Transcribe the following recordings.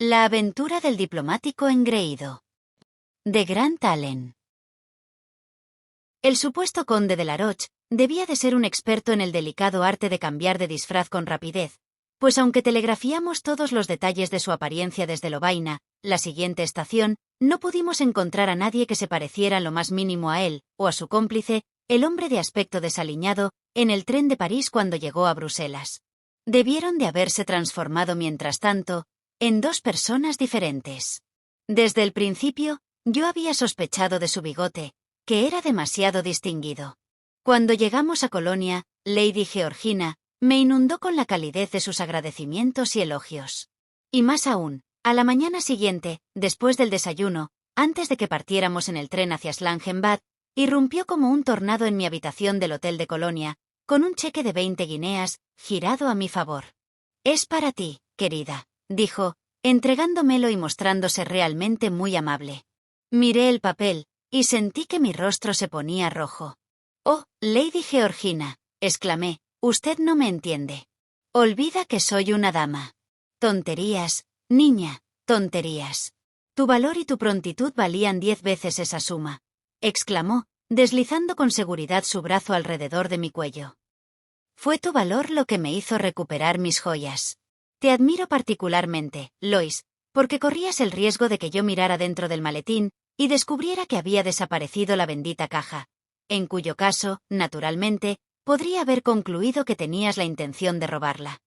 La aventura del diplomático engreído. De Grant Allen. El supuesto conde de Laroche debía de ser un experto en el delicado arte de cambiar de disfraz con rapidez, pues aunque telegrafiamos todos los detalles de su apariencia desde Lovaina, la siguiente estación, no pudimos encontrar a nadie que se pareciera lo más mínimo a él, o a su cómplice, el hombre de aspecto desaliñado, en el tren de París cuando llegó a Bruselas. Debieron de haberse transformado mientras tanto en dos personas diferentes. Desde el principio, yo había sospechado de su bigote, que era demasiado distinguido. Cuando llegamos a Colonia, Lady Georgina me inundó con la calidez de sus agradecimientos y elogios. Y más aún, a la mañana siguiente, después del desayuno, antes de que partiéramos en el tren hacia Schlangenbad, irrumpió como un tornado en mi habitación del Hotel de Colonia, con un cheque de 20 guineas, girado a mi favor. «Es para ti, querida», dijo, entregándomelo y mostrándose realmente muy amable. Miré el papel, y sentí que mi rostro se ponía rojo. «Oh, Lady Georgina», exclamé, «usted no me entiende. Olvida que soy una dama». «Tonterías, niña, tonterías. Tu valor y tu prontitud valían 10 veces esa suma», exclamó, deslizando con seguridad su brazo alrededor de mi cuello. «Fue tu valor lo que me hizo recuperar mis joyas. Te admiro particularmente, Lois, porque corrías el riesgo de que yo mirara dentro del maletín y descubriera que había desaparecido la bendita caja, en cuyo caso, naturalmente, podría haber concluido que tenías la intención de robarla».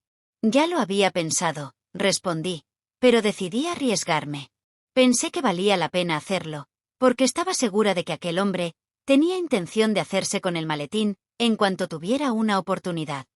«Ya lo había pensado», respondí, «pero decidí arriesgarme. Pensé que valía la pena hacerlo, porque estaba segura de que aquel hombre tenía intención de hacerse con el maletín en cuanto tuviera una oportunidad.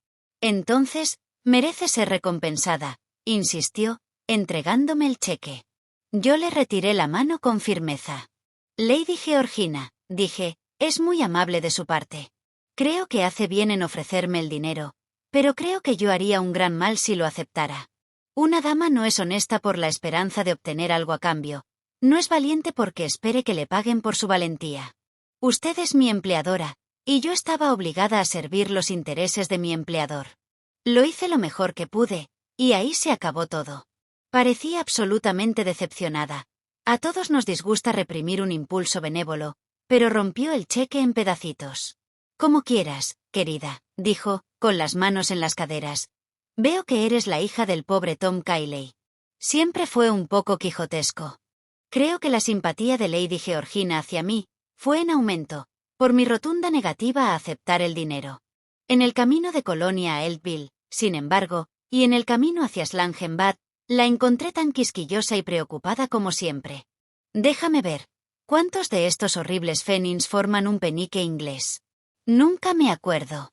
Entonces, merece ser recompensada», insistió, entregándome el cheque. Yo le retiré la mano con firmeza. «Lady Georgina», dije, «es muy amable de su parte. Creo que hace bien en ofrecerme el dinero, pero creo que yo haría un gran mal si lo aceptara. Una dama no es honesta por la esperanza de obtener algo a cambio, no es valiente porque espere que le paguen por su valentía. Usted es mi empleadora, y yo estaba obligada a servir los intereses de mi empleador. Lo hice lo mejor que pude, y ahí se acabó todo». Parecía absolutamente decepcionada. A todos nos disgusta reprimir un impulso benévolo, pero rompió el cheque en pedacitos. «Como quieras, querida», dijo, con las manos en las caderas. «Veo que eres la hija del pobre Tom Cayley. Siempre fue un poco quijotesco». Creo que la simpatía de Lady Georgina hacia mí fue en aumento, por mi rotunda negativa a aceptar el dinero. En el camino de Colonia a Eltville, sin embargo, y en el camino hacia Schlangenbad, la encontré tan quisquillosa y preocupada como siempre. «Déjame ver. ¿Cuántos de estos horribles pfennigs forman un penique inglés? Nunca me acuerdo.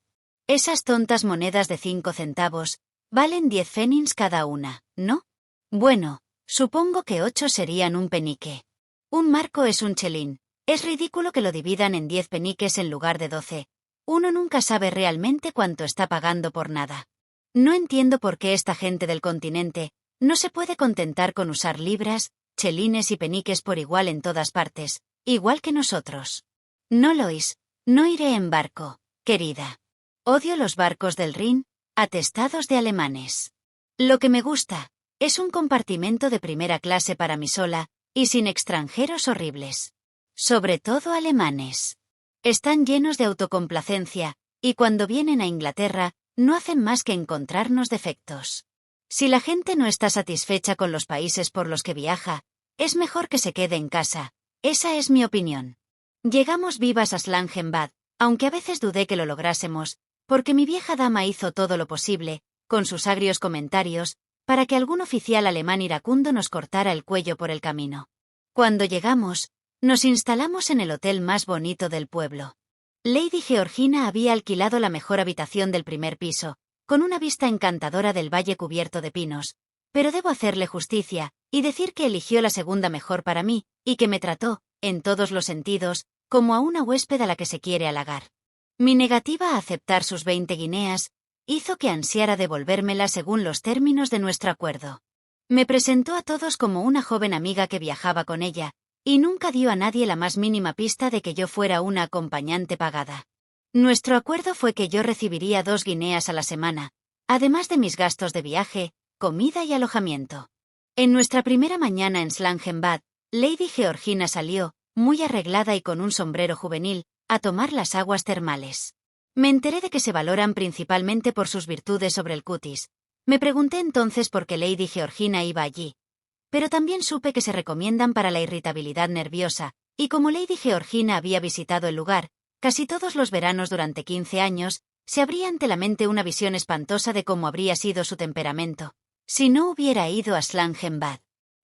Esas tontas monedas de 5 centavos valen 10 pfennigs cada una, ¿no? Bueno, supongo que 8 serían un penique. Un marco es un chelín. Es ridículo que lo dividan en 10 peniques en lugar de 12. Uno nunca sabe realmente cuánto está pagando por nada. No entiendo por qué esta gente del continente no se puede contentar con usar libras, chelines y peniques por igual en todas partes, igual que nosotros. No, Lois, no iré en barco, querida. Odio los barcos del Rin, atestados de alemanes. Lo que me gusta es un compartimento de primera clase para mí sola, y sin extranjeros horribles. Sobre todo alemanes. Están llenos de autocomplacencia, y cuando vienen a Inglaterra, no hacen más que encontrarnos defectos. Si la gente no está satisfecha con los países por los que viaja, es mejor que se quede en casa. Esa es mi opinión. Llegamos vivas a Schlangenbad, aunque a veces dudé que lo lográsemos, porque mi vieja dama hizo todo lo posible, con sus agrios comentarios, para que algún oficial alemán iracundo nos cortara el cuello por el camino. Cuando llegamos, nos instalamos en el hotel más bonito del pueblo. Lady Georgina había alquilado la mejor habitación del primer piso, con una vista encantadora del valle cubierto de pinos, pero debo hacerle justicia y decir que eligió la segunda mejor para mí, y que me trató, en todos los sentidos, como a una huésped a la que se quiere halagar. Mi negativa a aceptar sus 20 guineas hizo que ansiara devolvérmela según los términos de nuestro acuerdo. Me presentó a todos como una joven amiga que viajaba con ella, y nunca dio a nadie la más mínima pista de que yo fuera una acompañante pagada. Nuestro acuerdo fue que yo recibiría 2 guineas a la semana, además de mis gastos de viaje, comida y alojamiento. En nuestra primera mañana en Slangenbad, Lady Georgina salió, muy arreglada y con un sombrero juvenil, a tomar las aguas termales. Me enteré de que se valoran principalmente por sus virtudes sobre el cutis. Me pregunté entonces por qué Lady Georgina iba allí. Pero también supe que se recomiendan para la irritabilidad nerviosa, y como Lady Georgina había visitado el lugar, casi todos los veranos durante 15 años, se abría ante la mente una visión espantosa de cómo habría sido su temperamento si no hubiera ido a Slangenbad.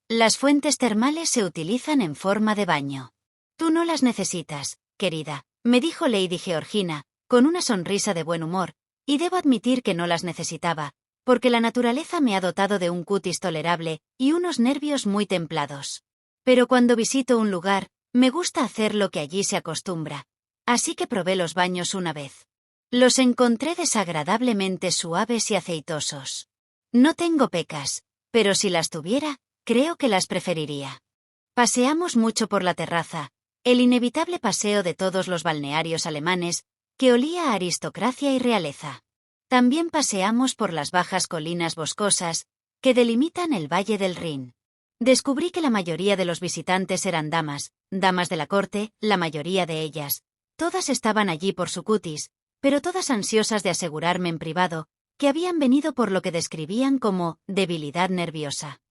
Las fuentes termales se utilizan en forma de baño. Tú no las necesitas, querida, me dijo Lady Georgina, con una sonrisa de buen humor, y debo admitir que no las necesitaba, porque la naturaleza me ha dotado de un cutis tolerable y unos nervios muy templados. Pero cuando visito un lugar, me gusta hacer lo que allí se acostumbra. Así que probé los baños una vez. Los encontré desagradablemente suaves y aceitosos. No tengo pecas, pero si las tuviera, creo que las preferiría. Paseamos mucho por la terraza, el inevitable paseo de todos los balnearios alemanes, que olía a aristocracia y realeza. También paseamos por las bajas colinas boscosas, que delimitan el Valle del Rin. Descubrí que la mayoría de los visitantes eran damas de la corte, la mayoría de ellas. Todas estaban allí por su cutis, pero todas ansiosas de asegurarme en privado, que habían venido por lo que describían como debilidad nerviosa.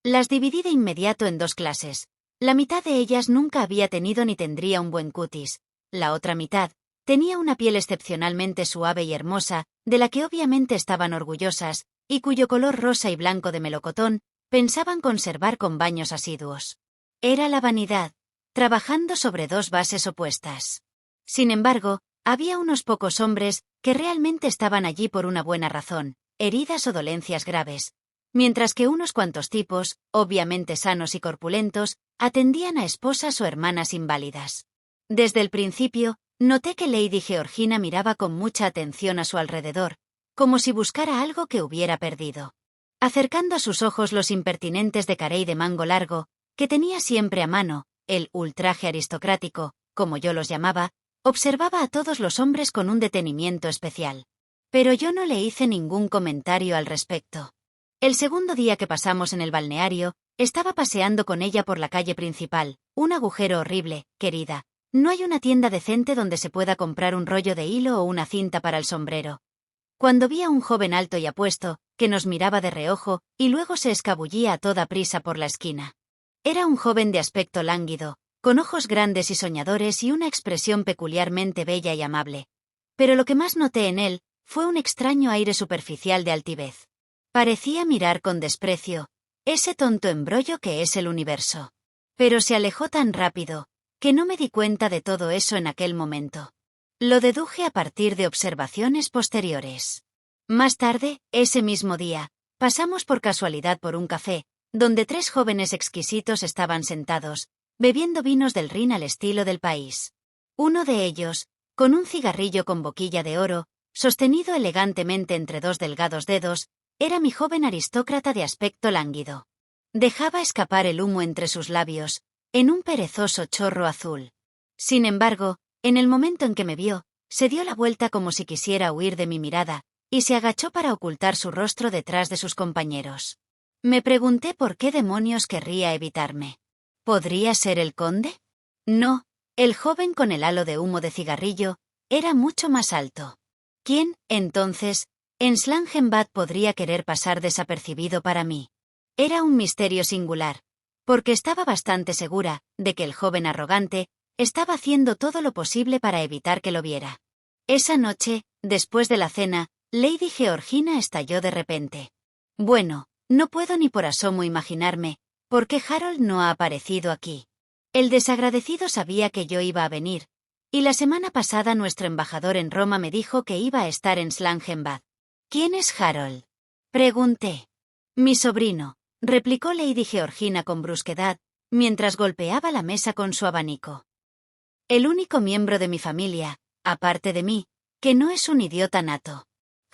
Las dividí de inmediato en dos clases. La mitad de ellas nunca había tenido ni tendría un buen cutis. La otra mitad tenía una piel excepcionalmente suave y hermosa, de la que obviamente estaban orgullosas, y cuyo color rosa y blanco de melocotón pensaban conservar con baños asiduos. Era la vanidad, trabajando sobre dos bases opuestas. Sin embargo, había unos pocos hombres que realmente estaban allí por una buena razón, heridas o dolencias graves, mientras que unos cuantos tipos, obviamente sanos y corpulentos, atendían a esposas o hermanas inválidas. Desde el principio, noté que Lady Georgina miraba con mucha atención a su alrededor, como si buscara algo que hubiera perdido. Acercando a sus ojos los impertinentes de carey de mango largo, que tenía siempre a mano, el ultraje aristocrático, como yo los llamaba, observaba a todos los hombres con un detenimiento especial. Pero yo no le hice ningún comentario al respecto. El segundo día que pasamos en el balneario, estaba paseando con ella por la calle principal, un agujero horrible, querida. No hay una tienda decente donde se pueda comprar un rollo de hilo o una cinta para el sombrero. Cuando vi a un joven alto y apuesto, que nos miraba de reojo, y luego se escabullía a toda prisa por la esquina. Era un joven de aspecto lánguido, con ojos grandes y soñadores y una expresión peculiarmente bella y amable. Pero lo que más noté en él fue un extraño aire superficial de altivez. Parecía mirar con desprecio ese tonto embrollo que es el universo. Pero se alejó tan rápido, que no me di cuenta de todo eso en aquel momento. Lo deduje a partir de observaciones posteriores. Más tarde, ese mismo día, pasamos por casualidad por un café, donde tres jóvenes exquisitos estaban sentados, bebiendo vinos del Rin al estilo del país. Uno de ellos, con un cigarrillo con boquilla de oro, sostenido elegantemente entre dos delgados dedos, era mi joven aristócrata de aspecto lánguido. Dejaba escapar el humo entre sus labios, en un perezoso chorro azul. Sin embargo, en el momento en que me vio, se dio la vuelta como si quisiera huir de mi mirada, y se agachó para ocultar su rostro detrás de sus compañeros. Me pregunté por qué demonios querría evitarme. ¿Podría ser el conde? No, el joven con el halo de humo de cigarrillo era mucho más alto. ¿Quién, entonces, en Slangenbad podría querer pasar desapercibido para mí? Era un misterio singular, porque estaba bastante segura de que el joven arrogante estaba haciendo todo lo posible para evitar que lo viera. Esa noche, después de la cena, Lady Georgina estalló de repente. Bueno, no puedo ni por asomo imaginarme por qué Harold no ha aparecido aquí. El desagradecido sabía que yo iba a venir, y la semana pasada nuestro embajador en Roma me dijo que iba a estar en Slangenbad. ¿Quién es Harold?, pregunté. Mi sobrino, replicó Lady Georgina con brusquedad, mientras golpeaba la mesa con su abanico. El único miembro de mi familia, aparte de mí, que no es un idiota nato.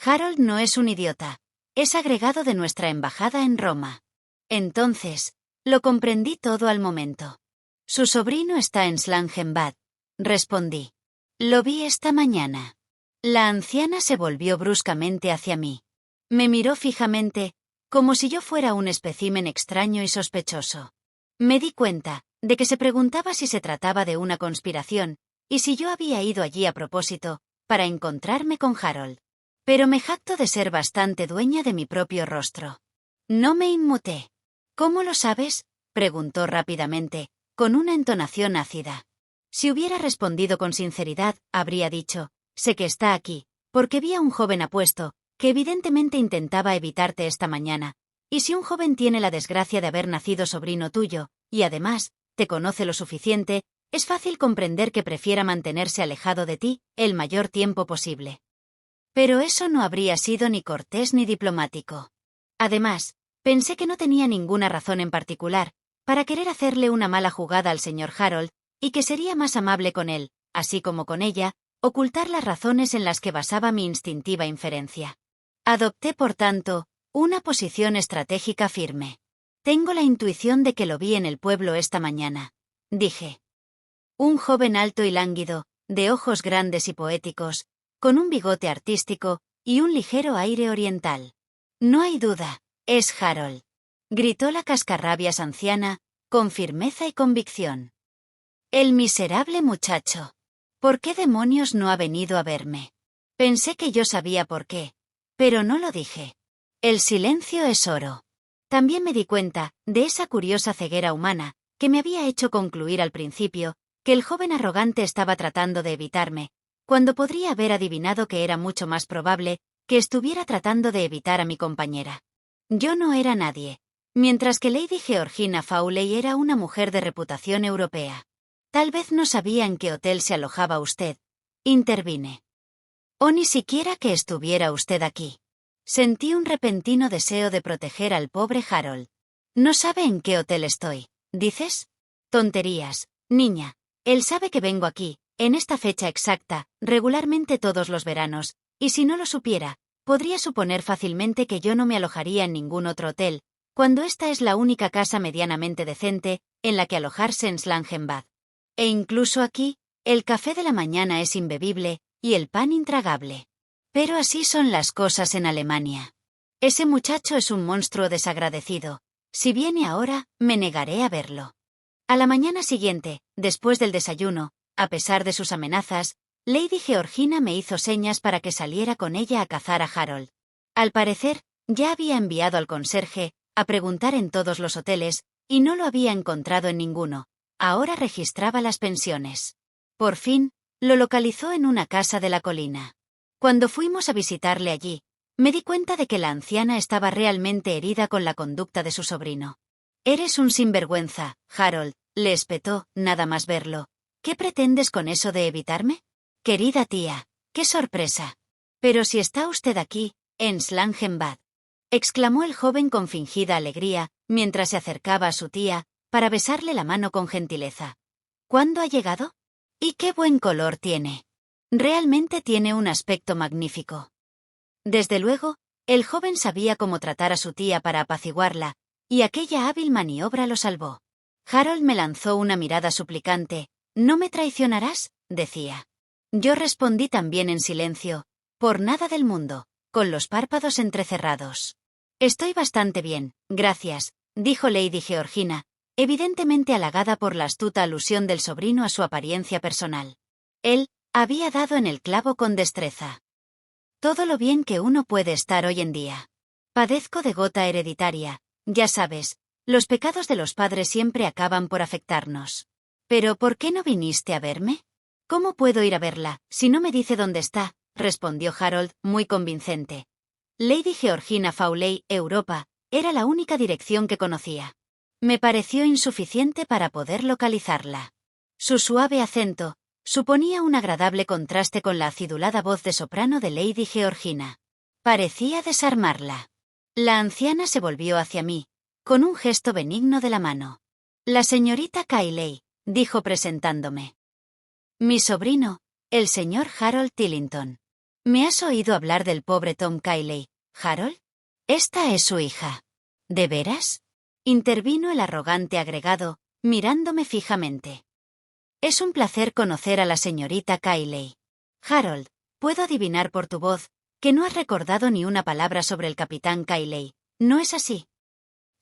Harold no es un idiota, es agregado de nuestra embajada en Roma. Entonces, lo comprendí todo al momento. Su sobrino está en Slangenbad, respondí. Lo vi esta mañana. La anciana se volvió bruscamente hacia mí. Me miró fijamente, como si yo fuera un espécimen extraño y sospechoso. Me di cuenta de que se preguntaba si se trataba de una conspiración, y si yo había ido allí a propósito, para encontrarme con Harold. Pero me jacto de ser bastante dueña de mi propio rostro. No me inmuté. ¿Cómo lo sabes?, preguntó rápidamente, con una entonación ácida. Si hubiera respondido con sinceridad, habría dicho, sé que está aquí, porque vi a un joven apuesto, que evidentemente intentaba evitarte esta mañana, y si un joven tiene la desgracia de haber nacido sobrino tuyo, y además, te conoce lo suficiente, es fácil comprender que prefiera mantenerse alejado de ti el mayor tiempo posible. Pero eso no habría sido ni cortés ni diplomático. Además, pensé que no tenía ninguna razón en particular para querer hacerle una mala jugada al señor Harold, y que sería más amable con él, así como con ella, ocultar las razones en las que basaba mi instintiva inferencia. Adopté, por tanto, una posición estratégica firme. Tengo la intuición de que lo vi en el pueblo esta mañana, dije. Un joven alto y lánguido, de ojos grandes y poéticos, con un bigote artístico y un ligero aire oriental. No hay duda, es Harold, gritó la cascarrabias anciana, con firmeza y convicción. El miserable muchacho. ¿Por qué demonios no ha venido a verme? Pensé que yo sabía por qué, pero no lo dije. El silencio es oro. También me di cuenta de esa curiosa ceguera humana que me había hecho concluir al principio que el joven arrogante estaba tratando de evitarme, cuando podría haber adivinado que era mucho más probable que estuviera tratando de evitar a mi compañera. Yo no era nadie, mientras que Lady Georgina Fawley era una mujer de reputación europea. Tal vez no sabía en qué hotel se alojaba usted, intervine. O ni siquiera que estuviera usted aquí. Sentí un repentino deseo de proteger al pobre Harold. ¿No sabe en qué hotel estoy, dices? Tonterías, niña. Él sabe que vengo aquí, en esta fecha exacta, regularmente todos los veranos, y si no lo supiera, podría suponer fácilmente que yo no me alojaría en ningún otro hotel, cuando esta es la única casa medianamente decente en la que alojarse en Slangenbad. E incluso aquí, el café de la mañana es imbebible, y el pan intragable. Pero así son las cosas en Alemania. Ese muchacho es un monstruo desagradecido. Si viene ahora, me negaré a verlo. A la mañana siguiente, después del desayuno, a pesar de sus amenazas, Lady Georgina me hizo señas para que saliera con ella a cazar a Harold. Al parecer, ya había enviado al conserje a preguntar en todos los hoteles, y no lo había encontrado en ninguno. Ahora registraba las pensiones. Por fin, lo localizó en una casa de la colina. Cuando fuimos a visitarle allí, me di cuenta de que la anciana estaba realmente herida con la conducta de su sobrino. «Eres un sinvergüenza, Harold», le espetó, nada más verlo. «¿Qué pretendes con eso de evitarme? Querida tía, qué sorpresa. Pero si está usted aquí, en Slangenbad», exclamó el joven con fingida alegría, mientras se acercaba a su tía, para besarle la mano con gentileza. «¿Cuándo ha llegado? Y qué buen color tiene. Realmente tiene un aspecto magnífico». Desde luego, el joven sabía cómo tratar a su tía para apaciguarla, y aquella hábil maniobra lo salvó. Harold me lanzó una mirada suplicante. «¿No me traicionarás?», decía. Yo respondí también en silencio, por nada del mundo, con los párpados entrecerrados. «Estoy bastante bien, gracias», dijo Lady Georgina, evidentemente halagada por la astuta alusión del sobrino a su apariencia personal. Él había dado en el clavo con destreza. Todo lo bien que uno puede estar hoy en día. Padezco de gota hereditaria, ya sabes, los pecados de los padres siempre acaban por afectarnos. «¿Pero por qué no viniste a verme?» «¿Cómo puedo ir a verla, si no me dice dónde está?», respondió Harold, muy convincente. Lady Georgina Fawley, Europa, era la única dirección que conocía. Me pareció insuficiente para poder localizarla. Su suave acento suponía un agradable contraste con la acidulada voz de soprano de Lady Georgina. Parecía desarmarla. La anciana se volvió hacia mí, con un gesto benigno de la mano. «La señorita Cayley», dijo presentándome. «Mi sobrino, el señor Harold Tillington. ¿Me has oído hablar del pobre Tom Cayley, Harold? Esta es su hija». «¿De veras?», intervino el arrogante agregado, mirándome fijamente. «Es un placer conocer a la señorita Cayley. Harold, puedo adivinar por tu voz que no has recordado ni una palabra sobre el capitán Cayley, ¿No es así?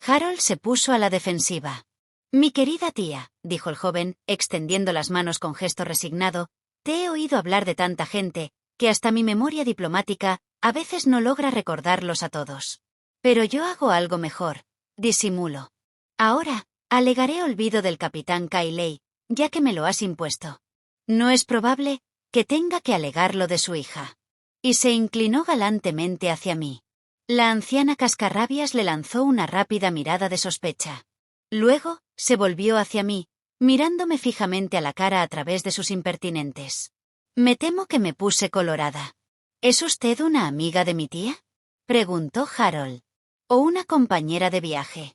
Harold se puso a la defensiva. Mi querida tía, dijo el joven, extendiendo las manos con gesto resignado, te he oído hablar de tanta gente, que hasta mi memoria diplomática a veces no logra recordarlos a todos. Pero yo hago algo mejor. Disimulo. Ahora, alegaré olvido del capitán Cayley, ya que me lo has impuesto. No es probable que tenga que alegarlo de su hija. Y se inclinó galantemente hacia mí. La anciana Cascarrabias le lanzó una rápida mirada de sospecha. Luego, se volvió hacia mí, mirándome fijamente a la cara a través de sus impertinentes. Me temo que me puse colorada. ¿Es usted una amiga de mi tía?, preguntó Harold. ¿O una compañera de viaje?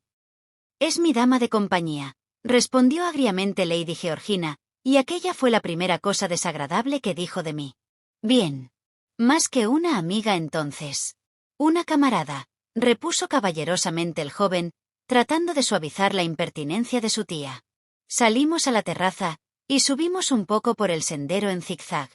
Es mi dama de compañía, respondió agriamente Lady Georgina, y aquella fue la primera cosa desagradable que dijo de mí. Bien. Más que una amiga entonces. Una camarada, repuso caballerosamente el joven, tratando de suavizar la impertinencia de su tía. Salimos a la terraza, y subimos un poco por el sendero en zigzag.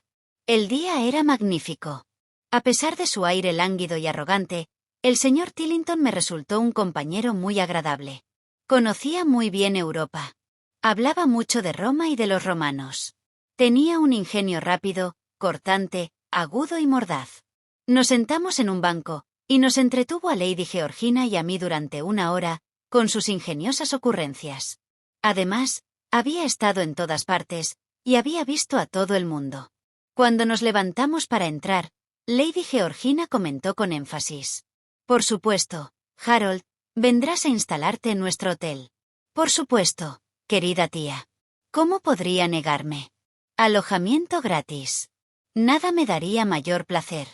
El día era magnífico. A pesar de su aire lánguido y arrogante, el señor Tillington me resultó un compañero muy agradable. Conocía muy bien Europa. Hablaba mucho de Roma y de los romanos. Tenía un ingenio rápido, cortante, agudo y mordaz. Nos sentamos en un banco, y nos entretuvo a Lady Georgina y a mí durante una hora, con sus ingeniosas ocurrencias. Además, había estado en todas partes, y había visto a todo el mundo. Cuando nos levantamos para entrar, Lady Georgina comentó con énfasis. Por supuesto, Harold, vendrás a instalarte en nuestro hotel. Por supuesto, querida tía. ¿Cómo podría negarme? Alojamiento gratis. Nada me daría mayor placer.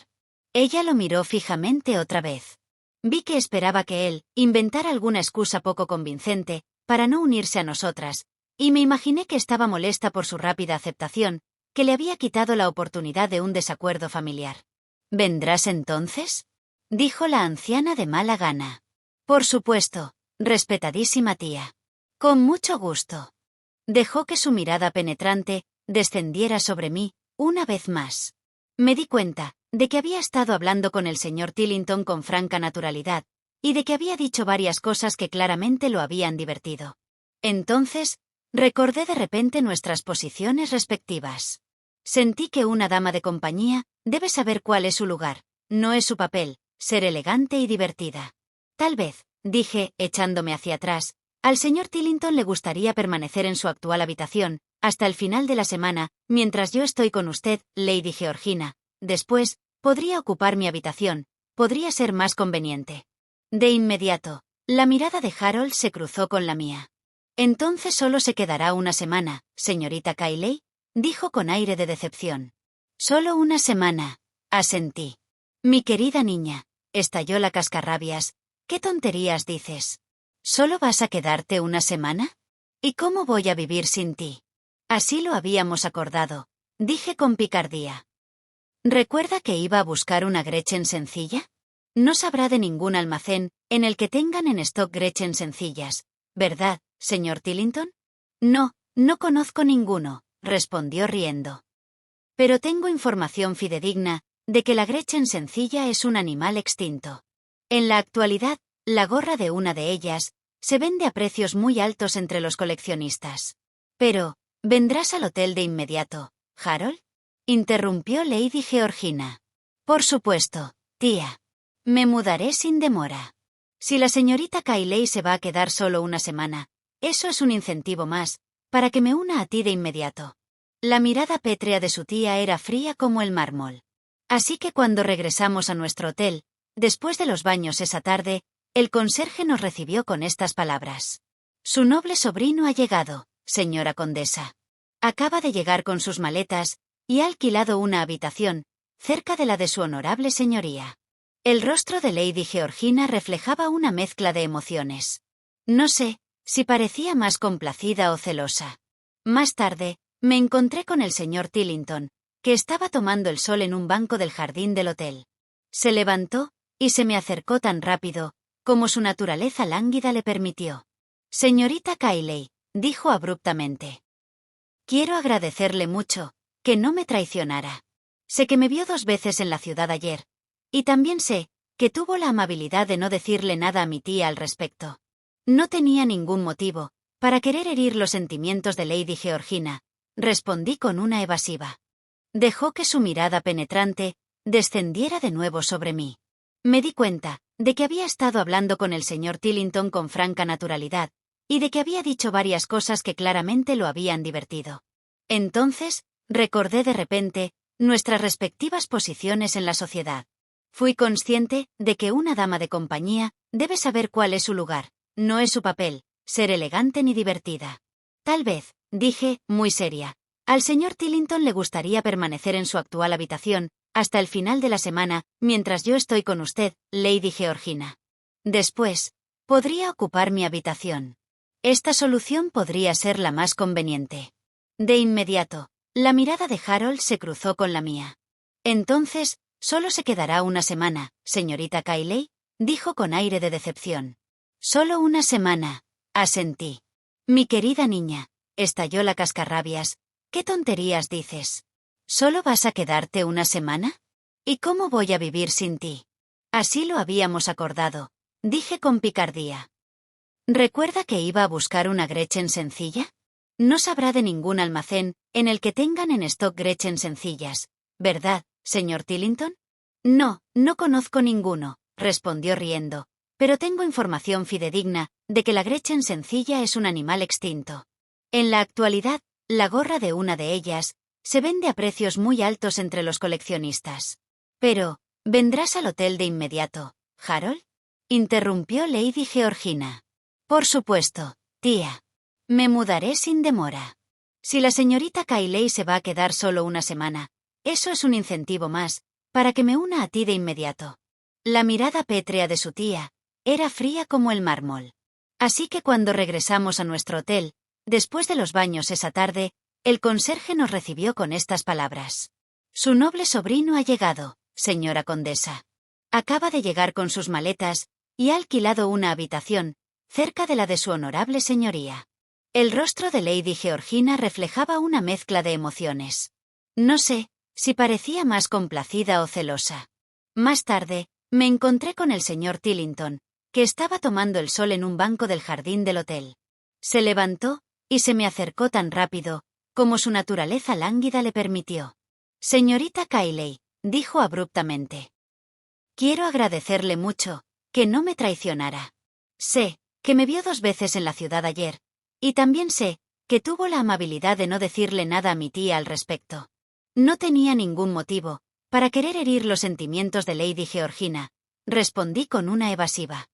Ella lo miró fijamente otra vez. Vi que esperaba que él inventara alguna excusa poco convincente para no unirse a nosotras, y me imaginé que estaba molesta por su rápida aceptación, que le había quitado la oportunidad de un desacuerdo familiar. ¿Vendrás entonces?, dijo la anciana de mala gana. Por supuesto, respetadísima tía. Con mucho gusto. Dejó que su mirada penetrante descendiera sobre mí, una vez más. Me di cuenta de que había estado hablando con el señor Tillington con franca naturalidad, y de que había dicho varias cosas que claramente lo habían divertido. Entonces, recordé de repente nuestras posiciones respectivas. Sentí que una dama de compañía debe saber cuál es su lugar, no es su papel, ser elegante y divertida. Tal vez, dije, echándome hacia atrás, al señor Tillington le gustaría permanecer en su actual habitación, hasta el final de la semana, mientras yo estoy con usted, Lady Georgina. Después, podría ocupar mi habitación, podría ser más conveniente. De inmediato, la mirada de Harold se cruzó con la mía. Entonces solo se quedará una semana, señorita Cayley, dijo con aire de decepción. Solo una semana, asentí. Mi querida niña, estalló la Cascarrabias, ¿qué tonterías dices? ¿Solo vas a quedarte una semana? ¿Y cómo voy a vivir sin ti? Así lo habíamos acordado, dije con picardía. ¿Recuerda que iba a buscar una Gretchen sencilla? No sabrá de ningún almacén en el que tengan en stock Gretchen sencillas, ¿verdad, señor Tillington? No, no conozco ninguno, respondió riendo. Pero tengo información fidedigna de que la Gretchen sencilla es un animal extinto. En la actualidad, la gorra de una de ellas se vende a precios muy altos entre los coleccionistas. Pero, ¿vendrás al hotel de inmediato, Harold?, interrumpió Lady Georgina. Por supuesto, tía. Me mudaré sin demora. Si la señorita Cayley se va a quedar solo una semana, eso es un incentivo más, para que me una a ti de inmediato. La mirada pétrea de su tía era fría como el mármol. Así que cuando regresamos a nuestro hotel, después de los baños esa tarde, el conserje nos recibió con estas palabras. Su noble sobrino ha llegado, señora condesa. Acaba de llegar con sus maletas, y ha alquilado una habitación, cerca de la de su honorable señoría. El rostro de Lady Georgina reflejaba una mezcla de emociones. No sé si parecía más complacida o celosa. Más tarde, me encontré con el señor Tillington, que estaba tomando el sol en un banco del jardín del hotel. Se levantó, y se me acercó tan rápido, como su naturaleza lánguida le permitió. Señorita Cayley, dijo abruptamente. Quiero agradecerle mucho que no me traicionara. Sé que me vio 2 veces en la ciudad ayer, y también sé que tuvo la amabilidad de no decirle nada a mi tía al respecto. No tenía ningún motivo para querer herir los sentimientos de Lady Georgina, respondí con una evasiva. Dejó que su mirada penetrante descendiera de nuevo sobre mí. Me di cuenta de que había estado hablando con el señor Tillington con franca naturalidad, y de que había dicho varias cosas que claramente lo habían divertido. Entonces, recordé de repente nuestras respectivas posiciones en la sociedad. Fui consciente de que una dama de compañía debe saber cuál es su lugar, no es su papel, ser elegante ni divertida. Tal vez, dije, muy seria, al señor Tillington le gustaría permanecer en su actual habitación hasta el final de la semana, mientras yo estoy con usted, Lady Georgina. Después, podría ocupar mi habitación. Esta solución podría ser la más conveniente. De inmediato, la mirada de Harold se cruzó con la mía. Entonces, solo se quedará una semana, señorita Cayley, dijo con aire de decepción. Solo una semana, asentí. Mi querida niña, estalló la cascarrabias, ¿qué tonterías dices? ¿Solo vas a quedarte una semana? ¿Y cómo voy a vivir sin ti? Así lo habíamos acordado, dije con picardía. ¿Recuerda que iba a buscar una Gretchen sencilla? No sabrá de ningún almacén en el que tengan en stock Gretchen sencillas, ¿verdad, señor Tillington? No, no conozco ninguno, respondió riendo, pero tengo información fidedigna de que la Gretchen sencilla es un animal extinto. En la actualidad, la gorra de una de ellas se vende a precios muy altos entre los coleccionistas. Pero, ¿vendrás al hotel de inmediato, Harold? Interrumpió Lady Georgina. Por supuesto, tía. Me mudaré sin demora. Si la señorita Cayley se va a quedar solo una semana, eso es un incentivo más para que me una a ti de inmediato. La mirada pétrea de su tía era fría como el mármol. Así que cuando regresamos a nuestro hotel, después de los baños esa tarde, el conserje nos recibió con estas palabras. Su noble sobrino ha llegado, señora condesa. Acaba de llegar con sus maletas y ha alquilado una habitación cerca de la de su honorable señoría. El rostro de Lady Georgina reflejaba una mezcla de emociones. No sé si parecía más complacida o celosa. Más tarde, me encontré con el señor Tillington, que estaba tomando el sol en un banco del jardín del hotel. Se levantó y se me acercó tan rápido como su naturaleza lánguida le permitió. Señorita Cayley, dijo abruptamente. Quiero agradecerle mucho que no me traicionara. Sé que me vio 2 veces en la ciudad ayer, y también sé que tuvo la amabilidad de no decirle nada a mi tía al respecto. No tenía ningún motivo para querer herir los sentimientos de Lady Georgina, respondí con una evasiva.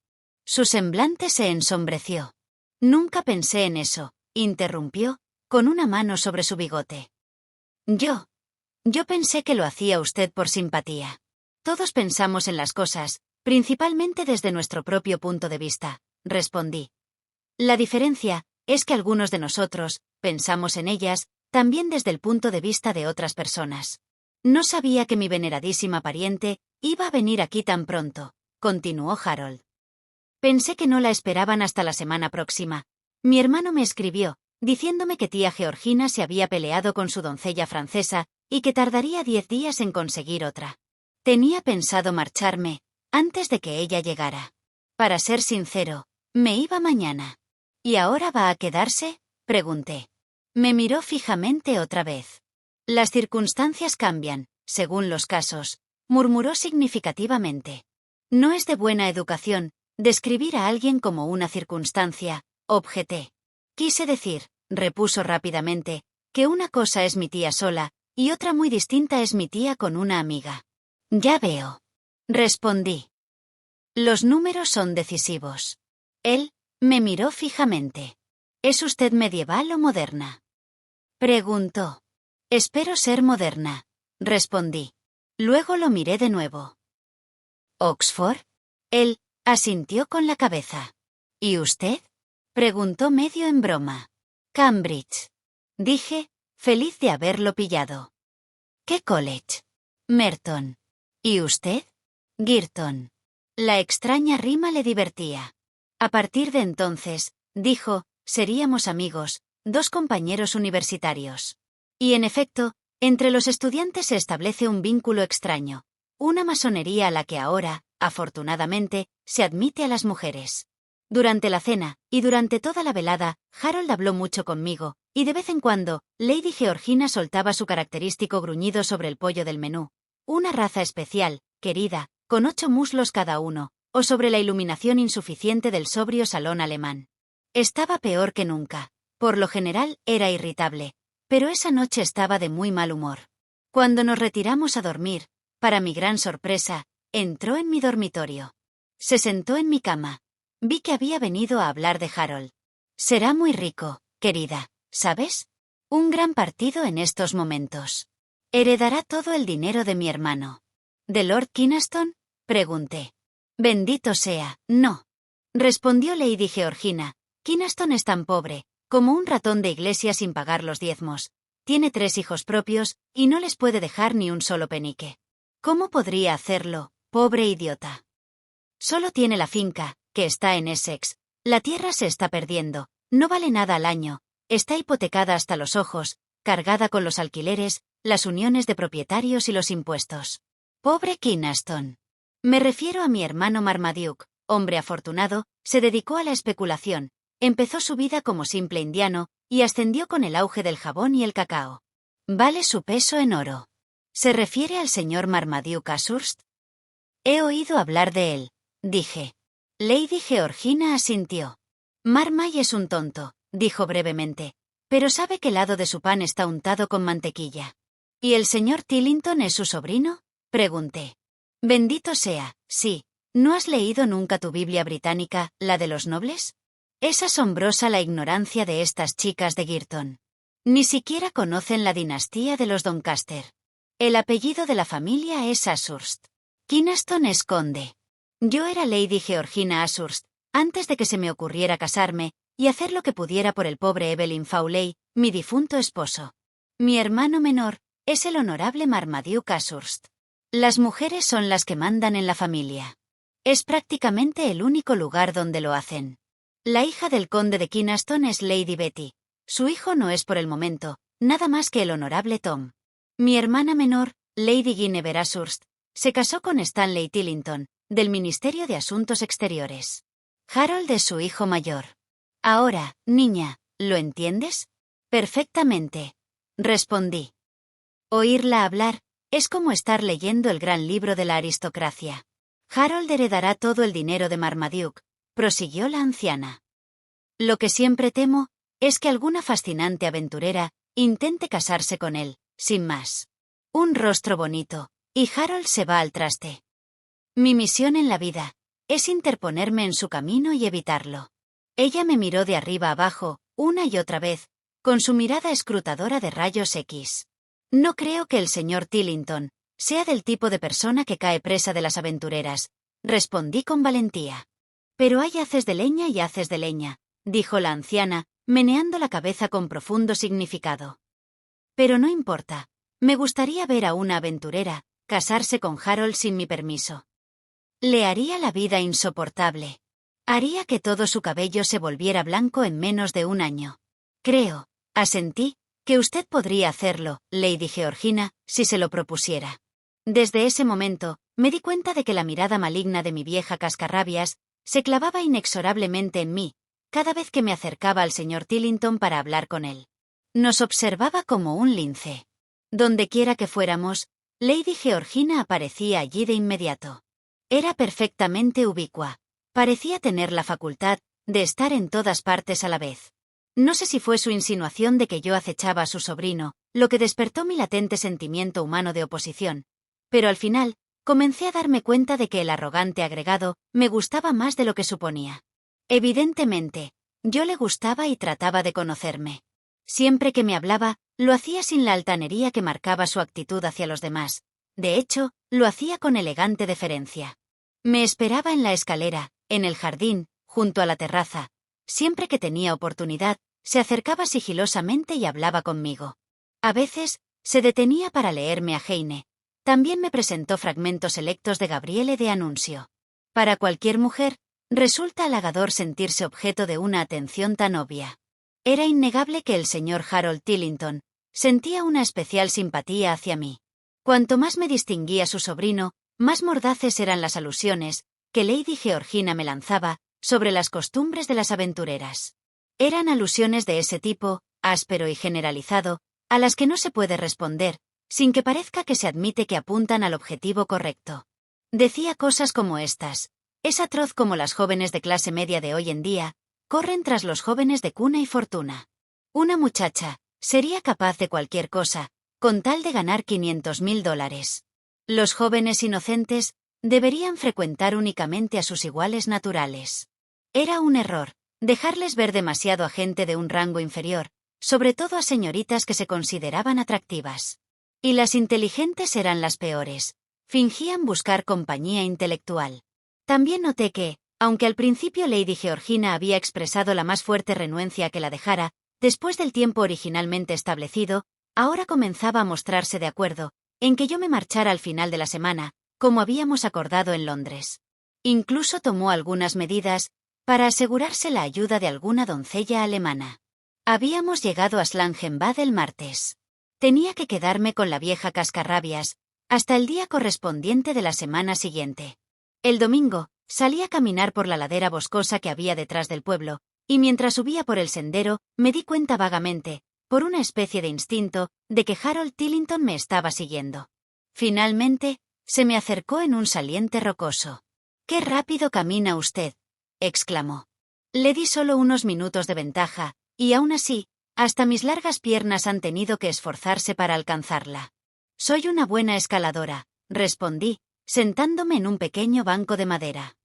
Su semblante se ensombreció. Nunca pensé en eso, interrumpió, con una mano sobre su bigote. Yo pensé que lo hacía usted por simpatía. Todos pensamos en las cosas, principalmente desde nuestro propio punto de vista, respondí. La diferencia es que algunos de nosotros pensamos en ellas también desde el punto de vista de otras personas. No sabía que mi veneradísima pariente iba a venir aquí tan pronto, continuó Harold. Pensé que no la esperaban hasta la semana próxima. Mi hermano me escribió, diciéndome que tía Georgina se había peleado con su doncella francesa y que tardaría 10 días en conseguir otra. Tenía pensado marcharme antes de que ella llegara. Para ser sincero, me iba mañana. ¿Y ahora va a quedarse?, pregunté. Me miró fijamente otra vez. Las circunstancias cambian, según los casos, murmuró significativamente. No es de buena educación describir a alguien como una circunstancia, objeté. Quise decir, repuso rápidamente, que una cosa es mi tía sola, y otra muy distinta es mi tía con una amiga. Ya veo. Respondí. Los números son decisivos. Él me miró fijamente. ¿Es usted medieval o moderna?, preguntó. Espero ser moderna, respondí. Luego lo miré de nuevo. ¿Oxford? Él asintió con la cabeza. ¿Y usted?, preguntó medio en broma. Cambridge, dije, feliz de haberlo pillado. ¿Qué college? Merton. ¿Y usted? Girton. La extraña rima le divertía. A partir de entonces, dijo, seríamos amigos, 2 compañeros universitarios. Y en efecto, entre los estudiantes se establece un vínculo extraño, una masonería a la que ahora afortunadamente, se admite a las mujeres. Durante la cena, y durante toda la velada, Harold habló mucho conmigo, y de vez en cuando, Lady Georgina soltaba su característico gruñido sobre el pollo del menú. Una raza especial, querida, con 8 muslos cada uno, o sobre la iluminación insuficiente del sobrio salón alemán. Estaba peor que nunca. Por lo general, era irritable, pero esa noche estaba de muy mal humor. Cuando nos retiramos a dormir, para mi gran sorpresa, entró en mi dormitorio. Se sentó en mi cama. Vi que había venido a hablar de Harold. Será muy rico, querida, ¿sabes? Un gran partido en estos momentos. Heredará todo el dinero de mi hermano. ¿De Lord Kynaston?, pregunté. Bendito sea, no. Respondió Lady Georgina. Kynaston es tan pobre, como un ratón de iglesia sin pagar los diezmos. Tiene 3 hijos propios, y no les puede dejar ni un solo penique. ¿Cómo podría hacerlo, pobre idiota? Solo tiene la finca, que está en Essex. La tierra se está perdiendo, no vale nada al año, está hipotecada hasta los ojos, cargada con los alquileres, las uniones de propietarios y los impuestos. Pobre Kynaston. Me refiero a mi hermano Marmaduke, hombre afortunado, se dedicó a la especulación, empezó su vida como simple indiano, y ascendió con el auge del jabón y el cacao. Vale su peso en oro. ¿Se refiere al señor Marmaduke Ashurst? He oído hablar de él, dije. Lady Georgina asintió. Marmay es un tonto, dijo brevemente, pero sabe qué lado de su pan está untado con mantequilla. ¿Y el señor Tillington es su sobrino?, pregunté. Bendito sea, sí. ¿No has leído nunca tu Biblia británica, la de los nobles? Es asombrosa la ignorancia de estas chicas de Girton. Ni siquiera conocen la dinastía de los Doncaster. El apellido de la familia es Ashurst. Kynaston es conde. Yo era Lady Georgina Ashurst, antes de que se me ocurriera casarme, y hacer lo que pudiera por el pobre Evelyn Fawley, mi difunto esposo. Mi hermano menor es el honorable Marmaduke Ashurst. Las mujeres son las que mandan en la familia. Es prácticamente el único lugar donde lo hacen. La hija del conde de Kynaston es Lady Betty. Su hijo no es por el momento, nada más que el honorable Tom. Mi hermana menor, Lady Guinevere Ashurst, se casó con Stanley Tillington, del Ministerio de Asuntos Exteriores. Harold es su hijo mayor. Ahora, niña, ¿lo entiendes? Perfectamente, respondí. Oírla hablar es como estar leyendo el gran libro de la aristocracia. Harold heredará todo el dinero de Marmaduke, prosiguió la anciana. Lo que siempre temo es que alguna fascinante aventurera intente casarse con él, sin más. Un rostro bonito, y Harold se va al traste. Mi misión en la vida es interponerme en su camino y evitarlo. Ella me miró de arriba abajo, una y otra vez, con su mirada escrutadora de rayos X. No creo que el señor Tillington sea del tipo de persona que cae presa de las aventureras, respondí con valentía. Pero hay haces de leña y haces de leña, dijo la anciana, meneando la cabeza con profundo significado. Pero no importa, me gustaría ver a una aventurera casarse con Harold sin mi permiso. Le haría la vida insoportable. Haría que todo su cabello se volviera blanco en menos de un año. Creo, asentí, que usted podría hacerlo, Lady Georgina, si se lo propusiera. Desde ese momento, me di cuenta de que la mirada maligna de mi vieja cascarrabias se clavaba inexorablemente en mí, cada vez que me acercaba al señor Tillington para hablar con él. Nos observaba como un lince. Dondequiera que fuéramos, Lady Georgina aparecía allí de inmediato. Era perfectamente ubicua. Parecía tener la facultad de estar en todas partes a la vez. No sé si fue su insinuación de que yo acechaba a su sobrino, lo que despertó mi latente sentimiento humano de oposición, pero al final, comencé a darme cuenta de que el arrogante agregado me gustaba más de lo que suponía. Evidentemente, yo le gustaba y trataba de conocerme. Siempre que me hablaba, lo hacía sin la altanería que marcaba su actitud hacia los demás. De hecho, lo hacía con elegante deferencia. Me esperaba en la escalera, en el jardín, junto a la terraza. Siempre que tenía oportunidad, se acercaba sigilosamente y hablaba conmigo. A veces, se detenía para leerme a Heine. También me presentó fragmentos selectos de Gabriele de Annunzio. Para cualquier mujer, resulta halagador sentirse objeto de una atención tan obvia. Era innegable que el señor Harold Tillington sentía una especial simpatía hacia mí. Cuanto más me distinguía su sobrino, Más mordaces eran las alusiones que Lady Georgina me lanzaba sobre las costumbres de las aventureras. Eran alusiones de ese tipo, áspero y generalizado, a las que no se puede responder, sin que parezca que se admite que apuntan al objetivo correcto. Decía cosas como estas: es atroz como las jóvenes de clase media de hoy en día corren tras los jóvenes de cuna y fortuna. Una muchacha sería capaz de cualquier cosa, con tal de ganar $500,000. Los jóvenes inocentes deberían frecuentar únicamente a sus iguales naturales. Era un error dejarles ver demasiado a gente de un rango inferior, sobre todo a señoritas que se consideraban atractivas. Y las inteligentes eran las peores. Fingían buscar compañía intelectual. También noté que, aunque al principio Lady Georgina había expresado la más fuerte renuencia a que la dejara, después del tiempo originalmente establecido, ahora comenzaba a mostrarse de acuerdo en que yo me marchara al final de la semana, como habíamos acordado en Londres. Incluso tomó algunas medidas para asegurarse la ayuda de alguna doncella alemana. Habíamos llegado a Schlangenbad el martes. Tenía que quedarme con la vieja cascarrabias hasta el día correspondiente de la semana siguiente. El domingo, salí a caminar por la ladera boscosa que había detrás del pueblo, y mientras subía por el sendero, me di cuenta vagamente, por una especie de instinto, de que Harold Tillington me estaba siguiendo. Finalmente, se me acercó en un saliente rocoso. «¡Qué rápido camina usted!», exclamó. Le di solo unos minutos de ventaja, y aún así, hasta mis largas piernas han tenido que esforzarse para alcanzarla. «Soy una buena escaladora», respondí, sentándome en un pequeño banco de madera.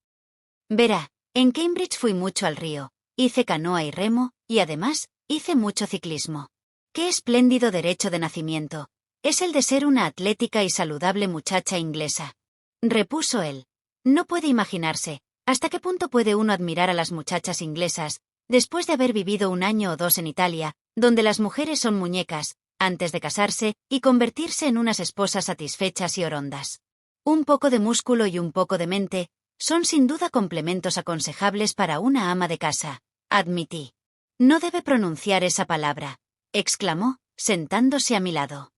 «Verá, en Cambridge fui mucho al río, hice canoa y remo, y además, hice mucho ciclismo. ¡Qué espléndido derecho de nacimiento! Es el de ser una atlética y saludable muchacha inglesa», repuso él. «No puede imaginarse hasta qué punto puede uno admirar a las muchachas inglesas, después de haber vivido un año o dos en Italia, donde las mujeres son muñecas, antes de casarse y convertirse en unas esposas satisfechas y orondas. Un poco de músculo y un poco de mente son sin duda complementos aconsejables para una ama de casa», admití. «No debe pronunciar esa palabra», exclamó, sentándose a mi lado.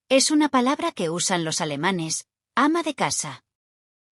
«Es una palabra que usan los alemanes, ama de casa.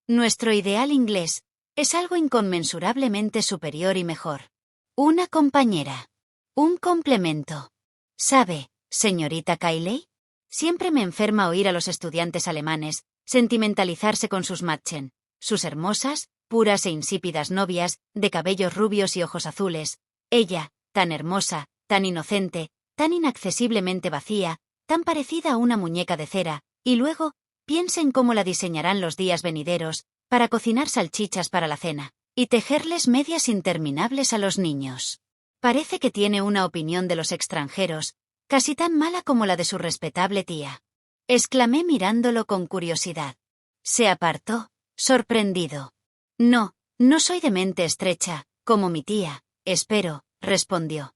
Nuestro ideal inglés es algo inconmensurablemente superior y mejor. Una compañera. Un complemento. ¿Sabe, señorita Cayley? Siempre me enferma oír a los estudiantes alemanes sentimentalizarse con sus Mädchen, sus hermosas, puras e insípidas novias, de cabellos rubios y ojos azules. Ella, tan hermosa, tan inocente, tan inaccesiblemente vacía, tan parecida a una muñeca de cera, y luego, piensen cómo la diseñarán los días venideros, para cocinar salchichas para la cena, y tejerles medias interminables a los niños. Parece que tiene una opinión de los extranjeros, casi tan mala como la de su respetable tía», exclamé mirándolo con curiosidad. Se apartó, sorprendido. «No, no soy de mente estrecha, como mi tía, espero», respondió.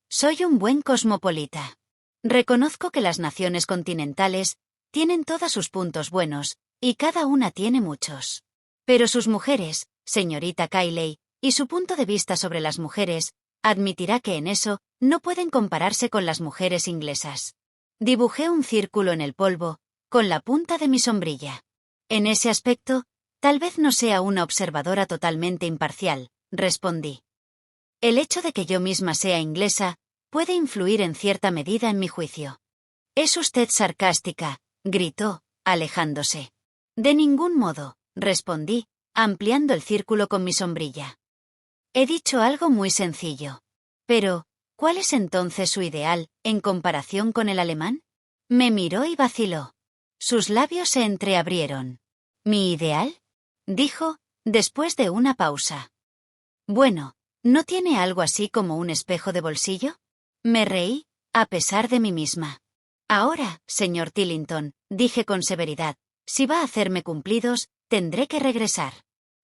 «Soy un buen cosmopolita. Reconozco que las naciones continentales tienen todos sus puntos buenos, y cada una tiene muchos. Pero sus mujeres, señorita Cayley, y su punto de vista sobre las mujeres, admitirá que en eso no pueden compararse con las mujeres inglesas». Dibujé un círculo en el polvo, con la punta de mi sombrilla. «En ese aspecto, tal vez no sea una observadora totalmente imparcial», respondí. «El hecho de que yo misma sea inglesa puede influir en cierta medida en mi juicio». «Es usted sarcástica», gritó, alejándose. «De ningún modo», respondí, ampliando el círculo con mi sombrilla. «He dicho algo muy sencillo. Pero, ¿cuál es entonces su ideal, en comparación con el alemán?». Me miró y vaciló. Sus labios se entreabrieron. «¿Mi ideal?», dijo, después de una pausa. «Bueno, ¿no tiene algo así como un espejo de bolsillo?». Me reí, a pesar de mí misma. «Ahora, señor Tillington», dije con severidad, «si va a hacerme cumplidos, tendré que regresar.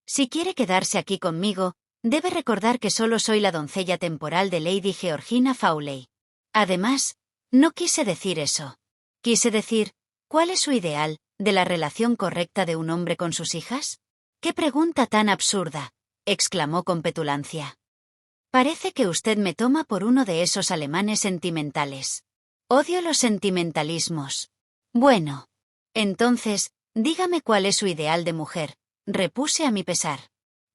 Si quiere quedarse aquí conmigo, debe recordar que solo soy la doncella temporal de Lady Georgina Fawley. Además, no quise decir eso. Quise decir, ¿cuál es su ideal de la relación correcta de un hombre con sus hijas?». «¡Qué pregunta tan absurda!», exclamó con petulancia. «Parece que usted me toma por uno de esos alemanes sentimentales. Odio los sentimentalismos». «Bueno. Entonces, dígame cuál es su ideal de mujer, repuse a mi pesar.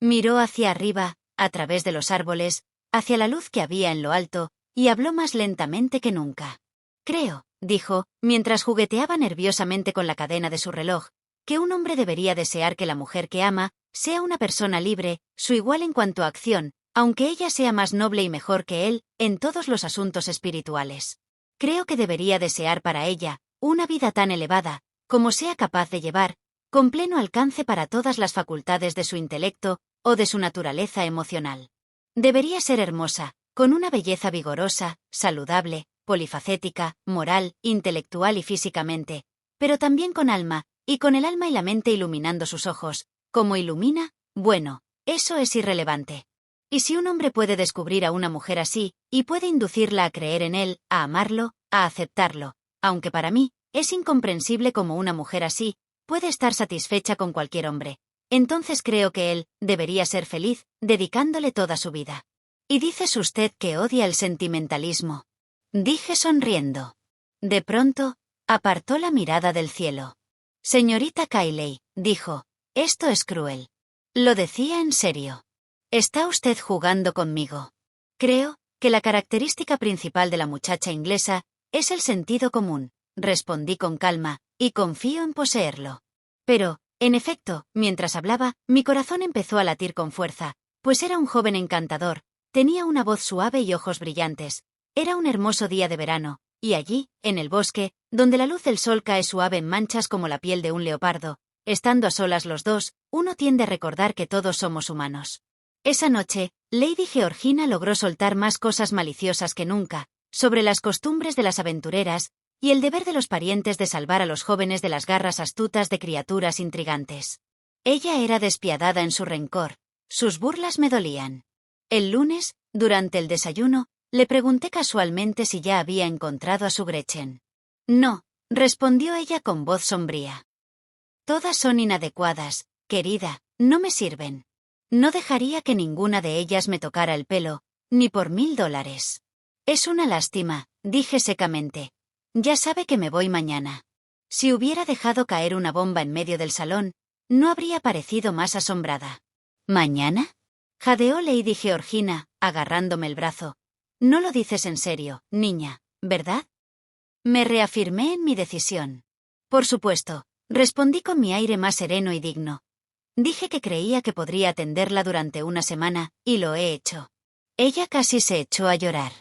Miró hacia arriba, a través de los árboles, hacia la luz que había en lo alto, y habló más lentamente que nunca. Creo, dijo, mientras jugueteaba nerviosamente con la cadena de su reloj, que un hombre debería desear que la mujer que ama sea una persona libre, su igual en cuanto a acción, aunque ella sea más noble y mejor que él en todos los asuntos espirituales. Creo que debería desear para ella una vida tan elevada, como sea capaz de llevar, con pleno alcance para todas las facultades de su intelecto o de su naturaleza emocional. Debería ser hermosa, con una belleza vigorosa, saludable, polifacética, moral, intelectual y físicamente, pero también con alma, y con el alma y la mente iluminando sus ojos. ¿Cómo ilumina? Bueno, eso es irrelevante. Y si un hombre puede descubrir a una mujer así, y puede inducirla a creer en él, a amarlo, a aceptarlo, aunque para mí es incomprensible cómo una mujer así puede estar satisfecha con cualquier hombre, entonces creo que él debería ser feliz, dedicándole toda su vida. ¿Y dices usted que odia el sentimentalismo? Dije sonriendo. De pronto, apartó la mirada del cielo. Señorita Cayley, dijo, esto es cruel. Lo decía en serio. ¿Está usted jugando conmigo? Creo que la característica principal de la muchacha inglesa es el sentido común, respondí con calma, y confío en poseerlo. Pero, en efecto, mientras hablaba, mi corazón empezó a latir con fuerza, pues era un joven encantador, tenía una voz suave y ojos brillantes. Era un hermoso día de verano, y allí, en el bosque, donde la luz del sol cae suave en manchas como la piel de un leopardo, estando a solas los dos, uno tiende a recordar que todos somos humanos. Esa noche, Lady Georgina logró soltar más cosas maliciosas que nunca, sobre las costumbres de las aventureras, y el deber de los parientes de salvar a los jóvenes de las garras astutas de criaturas intrigantes. Ella era despiadada en su rencor, sus burlas me dolían. El lunes, durante el desayuno, le pregunté casualmente si ya había encontrado a su Gretchen. No, respondió ella con voz sombría. Todas son inadecuadas, querida, no me sirven. No dejaría que ninguna de ellas me tocara el pelo, ni por $1000. Es una lástima, dije secamente. Ya sabe que me voy mañana. Si hubiera dejado caer una bomba en medio del salón, no habría parecido más asombrada. ¿Mañana? Jadeó Lady Georgina, agarrándome el brazo. No lo dices en serio, niña, ¿verdad? Me reafirmé en mi decisión. Por supuesto, respondí con mi aire más sereno y digno. Dije que creía que podría atenderla durante una semana, y lo he hecho. Ella casi se echó a llorar.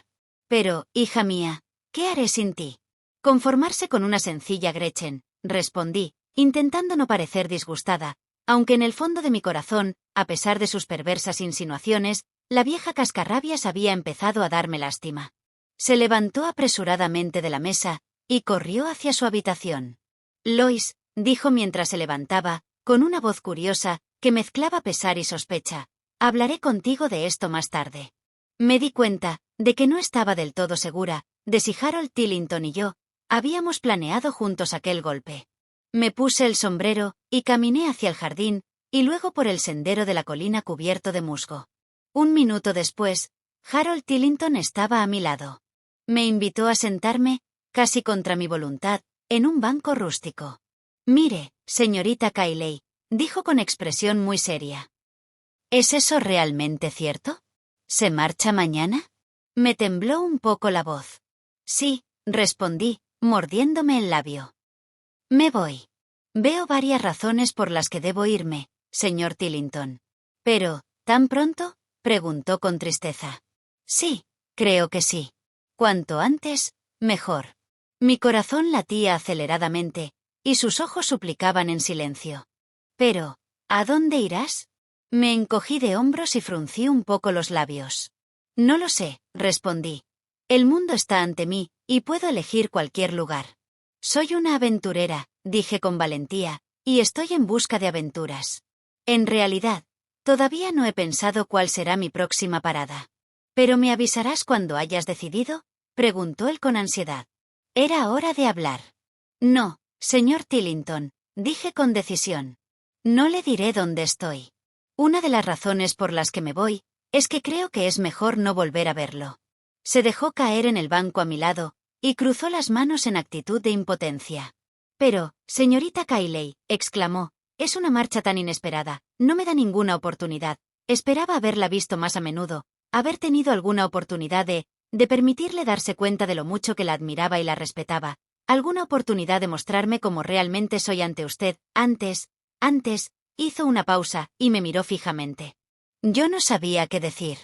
Pero, hija mía, ¿qué haré sin ti? Conformarse con una sencilla Gretchen, respondí, intentando no parecer disgustada, aunque en el fondo de mi corazón, a pesar de sus perversas insinuaciones, la vieja cascarrabias había empezado a darme lástima. Se levantó apresuradamente de la mesa y corrió hacia su habitación. Lois, dijo mientras se levantaba, con una voz curiosa, que mezclaba pesar y sospecha, hablaré contigo de esto más tarde. Me di cuenta de que no estaba del todo segura de si Harold Tillington y yo habíamos planeado juntos aquel golpe. Me puse el sombrero y caminé hacia el jardín y luego por el sendero de la colina cubierto de musgo. Un minuto después, Harold Tillington estaba a mi lado. Me invitó a sentarme, casi contra mi voluntad, en un banco rústico. Mire, señorita Cayley, dijo con expresión muy seria. ¿Es eso realmente cierto? ¿Se marcha mañana? Me tembló un poco la voz. Sí, respondí, mordiéndome el labio. Me voy. Veo varias razones por las que debo irme, señor Tillington. Pero, ¿tan pronto? Preguntó con tristeza. Sí, creo que sí. Cuanto antes, mejor. Mi corazón latía aceleradamente, y sus ojos suplicaban en silencio. Pero, ¿a dónde irás? Me encogí de hombros y fruncí un poco los labios. No lo sé, respondí. El mundo está ante mí, y puedo elegir cualquier lugar. Soy una aventurera, dije con valentía, y estoy en busca de aventuras. En realidad, todavía no he pensado cuál será mi próxima parada. ¿Pero me avisarás cuando hayas decidido? Preguntó él con ansiedad. Era hora de hablar. No, señor Tillington, dije con decisión. No le diré dónde estoy. Una de las razones por las que me voy es que creo que es mejor no volver a verlo. Se dejó caer en el banco a mi lado y cruzó las manos en actitud de impotencia. Pero, señorita Cayley, exclamó, es una marcha tan inesperada, no me da ninguna oportunidad. Esperaba haberla visto más a menudo, haber tenido alguna oportunidad de permitirle darse cuenta de lo mucho que la admiraba y la respetaba, alguna oportunidad de mostrarme como realmente soy ante usted. Antes, hizo una pausa y me miró fijamente. Yo no sabía qué decir.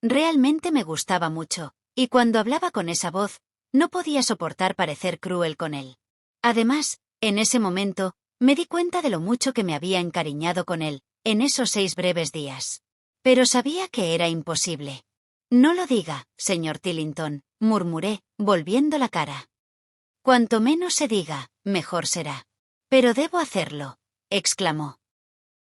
Realmente me gustaba mucho, y cuando hablaba con esa voz, no podía soportar parecer cruel con él. Además, en ese momento, me di cuenta de lo mucho que me había encariñado con él, en esos 6 breves días. Pero sabía que era imposible. No lo diga, señor Tillington, murmuré, volviendo la cara. Cuanto menos se diga, mejor será. Pero debo hacerlo, exclamó.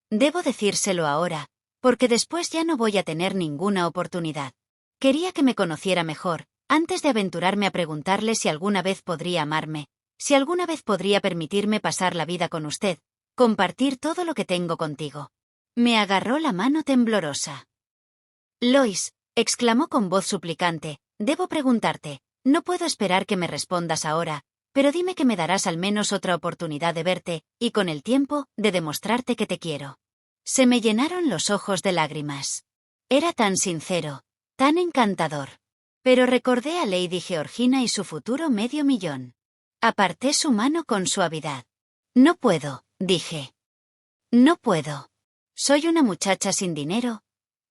Debo decírselo ahora, porque después ya no voy a tener ninguna oportunidad. Quería que me conociera mejor, antes de aventurarme a preguntarle si alguna vez podría amarme, si alguna vez podría permitirme pasar la vida con usted, compartir todo lo que tengo contigo. Me agarró la mano temblorosa. Lois, exclamó con voz suplicante, debo preguntarte, no puedo esperar que me respondas ahora, pero dime que me darás al menos otra oportunidad de verte, y con el tiempo, de demostrarte que te quiero. Se me llenaron los ojos de lágrimas. Era tan sincero, tan encantador. Pero recordé a Lady Georgina y su futuro $500,000. Aparté su mano con suavidad. No puedo, dije. No puedo. Soy una muchacha sin dinero,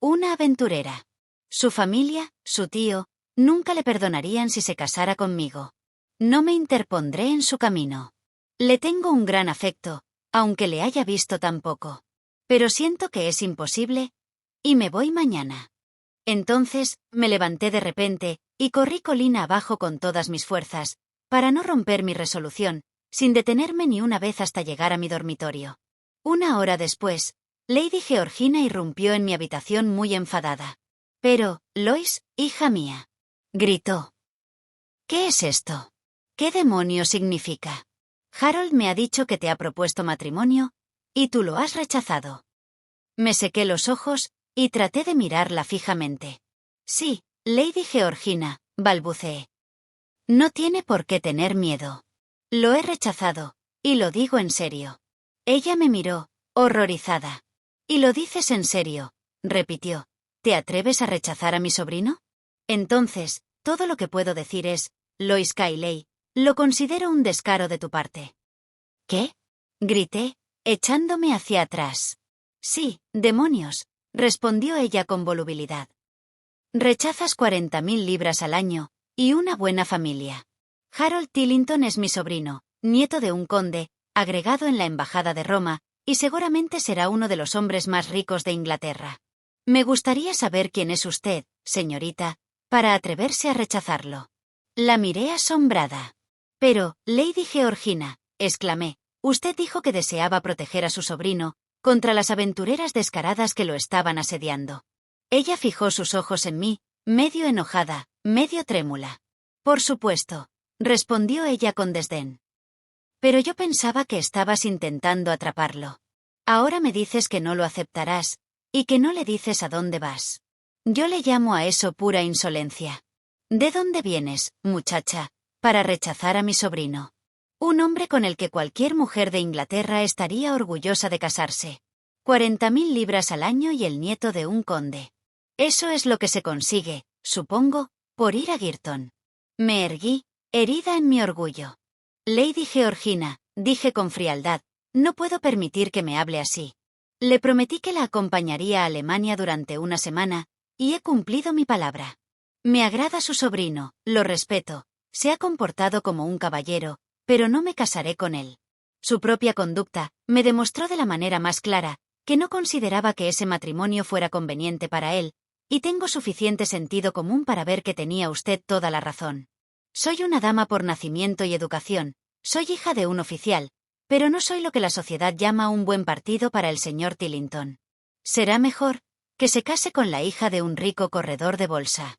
una aventurera. Su familia, su tío, nunca le perdonarían si se casara conmigo. No me interpondré en su camino. Le tengo un gran afecto, aunque le haya visto tan poco. Pero siento que es imposible, y me voy mañana. Entonces, me levanté de repente, y corrí colina abajo con todas mis fuerzas, para no romper mi resolución, sin detenerme ni una vez hasta llegar a mi dormitorio. 1 hora después, Lady Georgina irrumpió en mi habitación muy enfadada. Pero, Lois, hija mía, gritó. ¿Qué es esto? ¿Qué demonio significa? Harold me ha dicho que te ha propuesto matrimonio, y tú lo has rechazado. Me sequé los ojos, y traté de mirarla fijamente. Sí, Lady Georgina, balbuceé. No tiene por qué tener miedo. Lo he rechazado, y lo digo en serio. Ella me miró, horrorizada. ¿Y lo dices en serio?, repitió. ¿Te atreves a rechazar a mi sobrino? Entonces, todo lo que puedo decir es, Lois Cayley, lo considero un descaro de tu parte. ¿Qué? Grité, echándome hacia atrás. Sí, demonios, respondió ella con volubilidad. Rechazas 40,000 libras al año, y una buena familia. Harold Tillington es mi sobrino, nieto de un conde, agregado en la embajada de Roma, y seguramente será uno de los hombres más ricos de Inglaterra. Me gustaría saber quién es usted, señorita, para atreverse a rechazarlo. La miré asombrada. Pero, Lady Georgina, exclamé, usted dijo que deseaba proteger a su sobrino contra las aventureras descaradas que lo estaban asediando. Ella fijó sus ojos en mí, medio enojada, medio trémula. Por supuesto, respondió ella con desdén. Pero yo pensaba que estabas intentando atraparlo. Ahora me dices que no lo aceptarás, y que no le dices a dónde vas. Yo le llamo a eso pura insolencia. ¿De dónde vienes, muchacha, para rechazar a mi sobrino? Un hombre con el que cualquier mujer de Inglaterra estaría orgullosa de casarse. 40,000 libras al año y el nieto de un conde. Eso es lo que se consigue, supongo, por ir a Girton. Me erguí, herida en mi orgullo. Lady Georgina, dije con frialdad, no puedo permitir que me hable así. Le prometí que la acompañaría a Alemania durante una semana, y he cumplido mi palabra. Me agrada su sobrino, lo respeto, se ha comportado como un caballero, pero no me casaré con él. Su propia conducta me demostró de la manera más clara que no consideraba que ese matrimonio fuera conveniente para él, y tengo suficiente sentido común para ver que tenía usted toda la razón. Soy una dama por nacimiento y educación, soy hija de un oficial, pero no soy lo que la sociedad llama un buen partido para el señor Tillington. Será mejor que se case con la hija de un rico corredor de bolsa.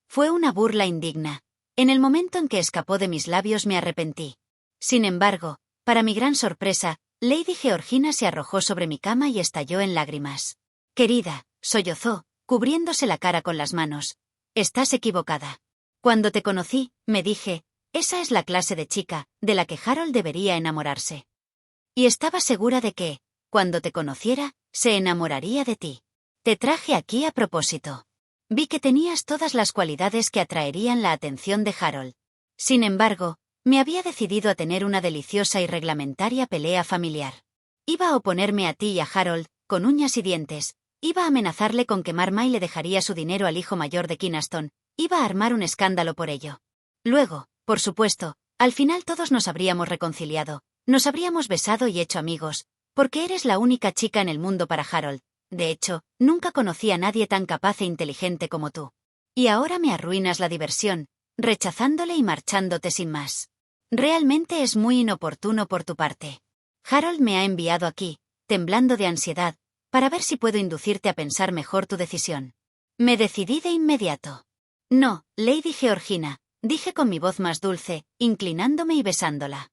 Fue una burla indigna. En el momento en que escapó de mis labios me arrepentí. Sin embargo, para mi gran sorpresa, Lady Georgina se arrojó sobre mi cama y estalló en lágrimas. Querida, sollozó, cubriéndose la cara con las manos. Estás equivocada. Cuando te conocí, me dije, Esa es la clase de chica de la que Harold debería enamorarse. Y estaba segura de que, cuando te conociera, se enamoraría de ti. Te traje aquí a propósito. Vi que tenías todas las cualidades que atraerían la atención de Harold. Sin embargo, me había decidido a tener una deliciosa y reglamentaria pelea familiar. Iba a oponerme a ti y a Harold, con uñas y dientes. Iba a amenazarle con que Marmai le dejaría su dinero al hijo mayor de Kynaston. Iba a armar un escándalo por ello. Luego, por supuesto, al final todos nos habríamos reconciliado. Nos habríamos besado y hecho amigos, porque eres la única chica en el mundo para Harold. De hecho, nunca conocí a nadie tan capaz e inteligente como tú. Y ahora me arruinas la diversión, rechazándole y marchándote sin más. Realmente es muy inoportuno por tu parte. Harold me ha enviado aquí, temblando de ansiedad, para ver si puedo inducirte a pensar mejor tu decisión. Me decidí de inmediato. No, Lady Georgina, dije con mi voz más dulce, inclinándome y besándola.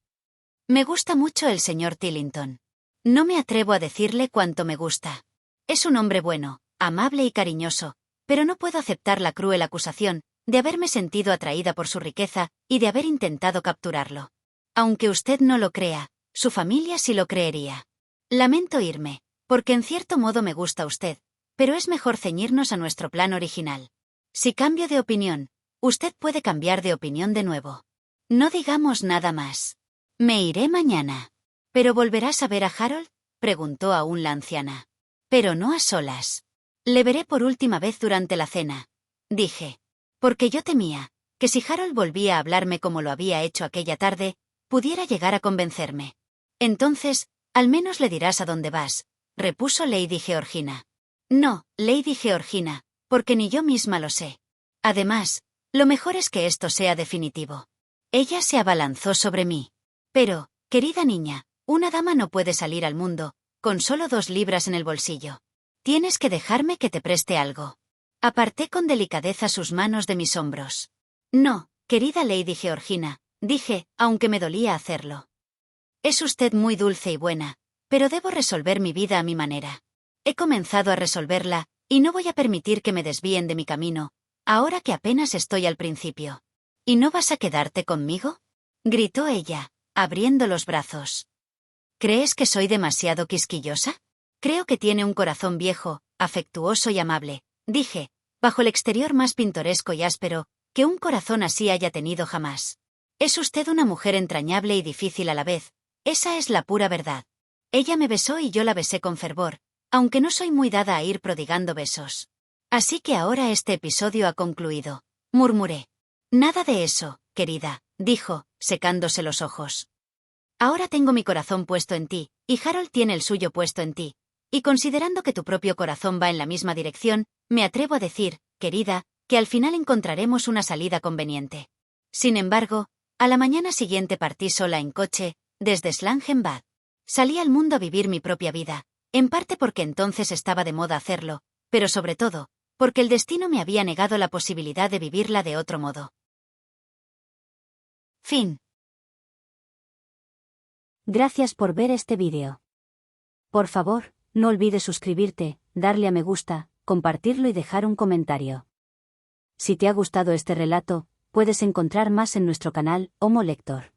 Me gusta mucho el señor Tillington. No me atrevo a decirle cuánto me gusta. Es un hombre bueno, amable y cariñoso, pero no puedo aceptar la cruel acusación de haberme sentido atraída por su riqueza y de haber intentado capturarlo. Aunque usted no lo crea, su familia sí lo creería. Lamento irme, porque en cierto modo me gusta usted, pero es mejor ceñirnos a nuestro plan original. Si cambio de opinión, usted puede cambiar de opinión de nuevo. No digamos nada más. Me iré mañana. ¿Pero volverás a ver a Harold?, preguntó aún la anciana. Pero no a solas. Le veré por última vez durante la cena, dije. Porque yo temía que si Harold volvía a hablarme como lo había hecho aquella tarde, pudiera llegar a convencerme. Entonces, al menos le dirás a dónde vas, repuso Lady Georgina. No, Lady Georgina, porque ni yo misma lo sé. Además, lo mejor es que esto sea definitivo. Ella se abalanzó sobre mí. Pero, querida niña, una dama no puede salir al mundo con solo 2 libras en el bolsillo. Tienes que dejarme que te preste algo. Aparté con delicadeza sus manos de mis hombros. No, querida Lady Georgina, dije, aunque me dolía hacerlo. Es usted muy dulce y buena, pero debo resolver mi vida a mi manera. He comenzado a resolverla, y no voy a permitir que me desvíen de mi camino, ahora que apenas estoy al principio. ¿Y no vas a quedarte conmigo?, gritó ella, abriendo los brazos. ¿Crees que soy demasiado quisquillosa? Creo que tiene un corazón viejo, afectuoso y amable, dije, bajo el exterior más pintoresco y áspero que un corazón así haya tenido jamás. Es usted una mujer entrañable y difícil a la vez, esa es la pura verdad. Ella me besó y yo la besé con fervor, aunque no soy muy dada a ir prodigando besos. Así que ahora este episodio ha concluido, murmuré. Nada de eso, querida, dijo, secándose los ojos. Ahora tengo mi corazón puesto en ti, y Harold tiene el suyo puesto en ti. Y considerando que tu propio corazón va en la misma dirección, me atrevo a decir, querida, que al final encontraremos una salida conveniente. Sin embargo, a la mañana siguiente partí sola en coche, desde Slangenbad. Salí al mundo a vivir mi propia vida, en parte porque entonces estaba de moda hacerlo, pero sobre todo, porque el destino me había negado la posibilidad de vivirla de otro modo. Fin. Gracias por ver este vídeo. Por favor, no olvides suscribirte, darle a me gusta, compartirlo y dejar un comentario. Si te ha gustado este relato, puedes encontrar más en nuestro canal, Homo Lector.